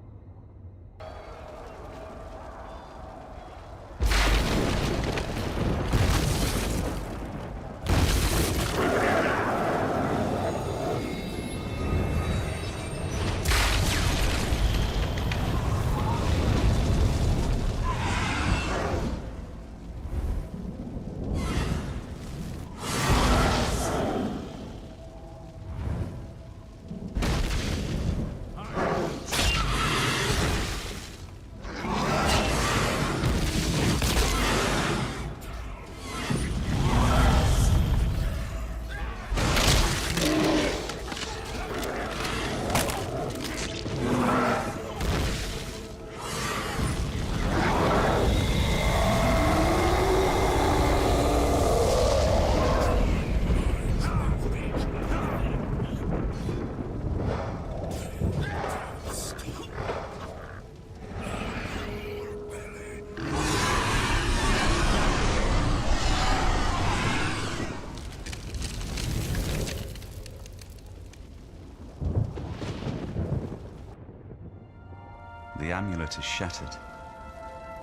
amulet is shattered.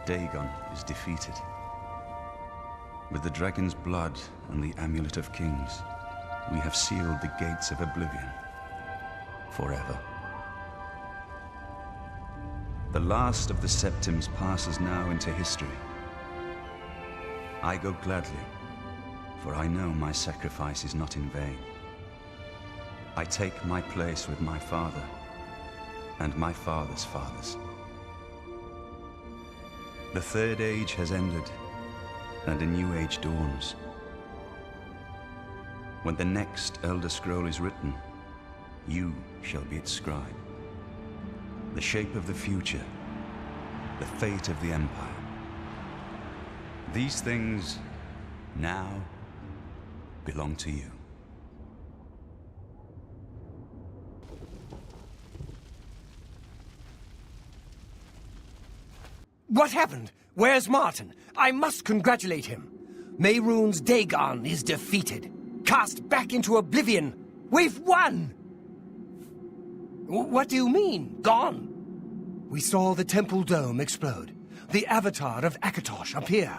Dagon is defeated. With the dragon's blood and the amulet of kings, we have sealed the gates of oblivion forever. The last of the Septims passes now into history. I go gladly, for I know my sacrifice is not in vain. I take my place with my father and my father's fathers. The Third Age has ended, and a new age dawns. When the next Elderscroll is written, you shall be its scribe. The shape of the future, the fate of the Empire. These things now belong to you. What happened? Where's Martin? I must congratulate him. Mehrunes Dagon is defeated. Cast back into oblivion. We've won! What do you mean, gone? We saw the temple dome explode. The avatar of Akatosh appear.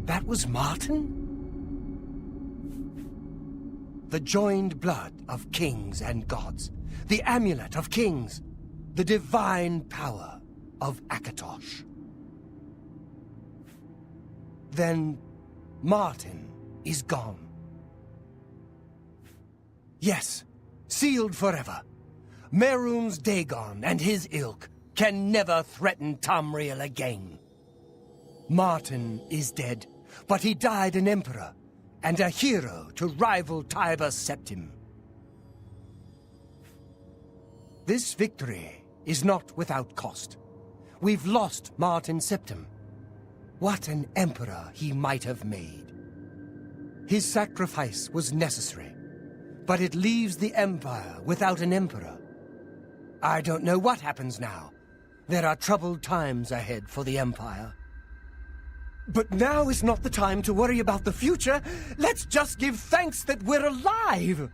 That was Martin? The joined blood of kings and gods. The amulet of kings. The divine power of Akatosh. Then Martin is gone. Yes, sealed forever. Mehrunes Dagon and his ilk can never threaten Tamriel again. Martin is dead, but he died an emperor and a hero to rival Tiber Septim. This victory is not without cost. We've lost Martin Septim. What an emperor he might have made. His sacrifice was necessary, but it leaves the Empire without an emperor. I don't know what happens now. There are troubled times ahead for the Empire. But now is not the time to worry about the future. Let's just give thanks that we're alive!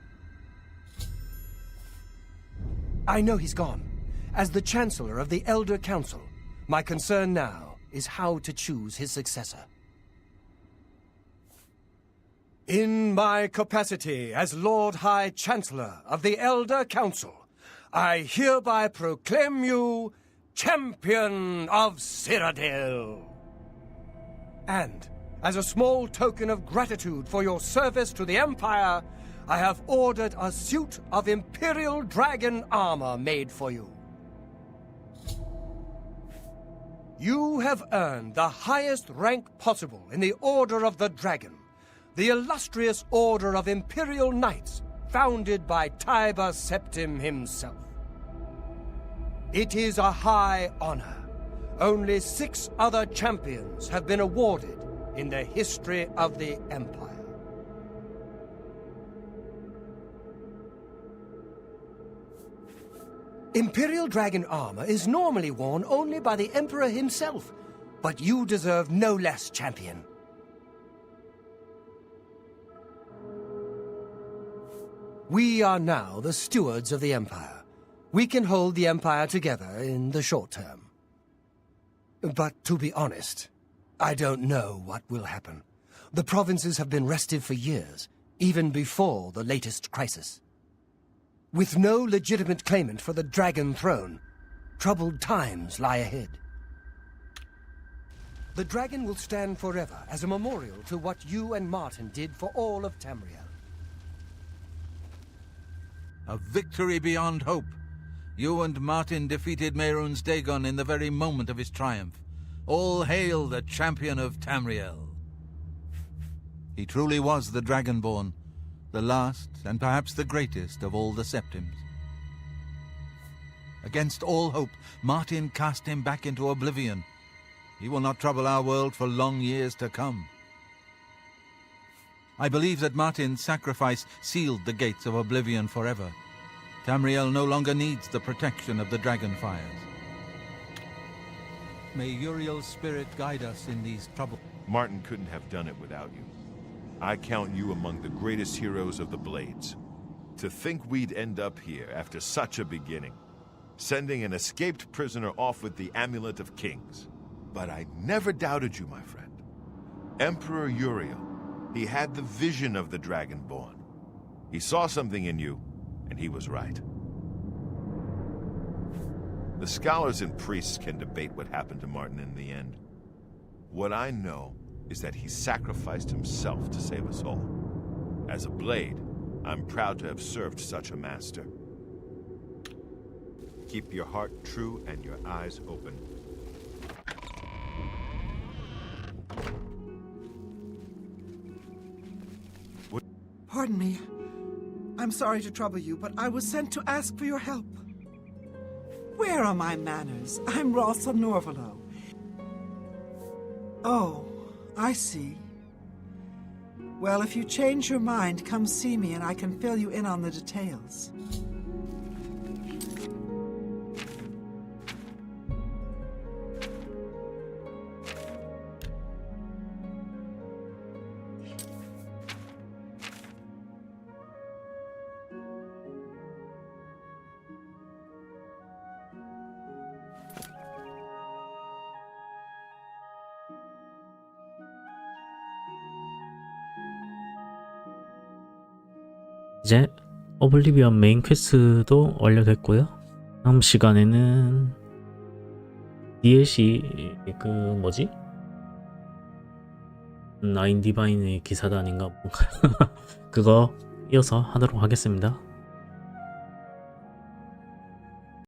I know he's gone. As the Chancellor of the Elder Council, my concern now is how to choose his successor. In my capacity as Lord High Chancellor of the Elder Council, I hereby proclaim you Champion of Cyrodiil. And, as a small token of gratitude for your service to the Empire, I have ordered a suit of Imperial Dragon armor made for you. You have earned the highest rank possible in the Order of the Dragon, the illustrious Order of Imperial Knights, founded by Tiber Septim himself. It is a high honor. Only 6 other champions have been awarded in the history of the Empire. Imperial Dragon armor is normally worn only by the Emperor himself, but you deserve no less, champion. We are now the stewards of the Empire. We can hold the Empire together in the short term. But to be honest, I don't know what will happen. The provinces have been restive for years, even before the latest crisis. With no legitimate claimant for the Dragon Throne, troubled times lie ahead. The Dragon will stand forever as a memorial to what you and Martin did for all of Tamriel. A victory beyond hope. You and Martin defeated Mehrunes Dagon in the very moment of his triumph. All hail the champion of Tamriel. He truly was the Dragonborn, the last and perhaps the greatest of all the Septims. Against all hope, Martin cast him back into oblivion. He will not trouble our world for long years to come. I believe that Martin's sacrifice sealed the gates of oblivion forever. Tamriel no longer needs the protection of the Dragonfires. May Uriel's spirit guide us in these troubles. Martin couldn't have done it without you. I count you among the greatest heroes of the Blades. To think we'd end up here after such a beginning. sending an escaped prisoner off with the Amulet of Kings. But I never doubted you, my friend. Emperor Uriel, he had the vision of the Dragonborn. He saw something in you, and he was right. The scholars and priests can debate what happened to Martin in the end. What I know is that he sacrificed himself to save us all. As a blade, I'm proud to have served such a master. Keep your heart true and your eyes open. Pardon me. I'm sorry to trouble you, but I was sent to ask for your help. Where are my manners? I'm Rossa Norvalo. Oh, I see. Well, if you change your mind, come see me and I can fill you in on the details. 이제 오블리비언 메인 퀘스트도 완료됐고요. 다음 시간에는 DLC 그 뭐지? 나인 디바인의 기사단인가 뭔가 그거 이어서 하도록 하겠습니다.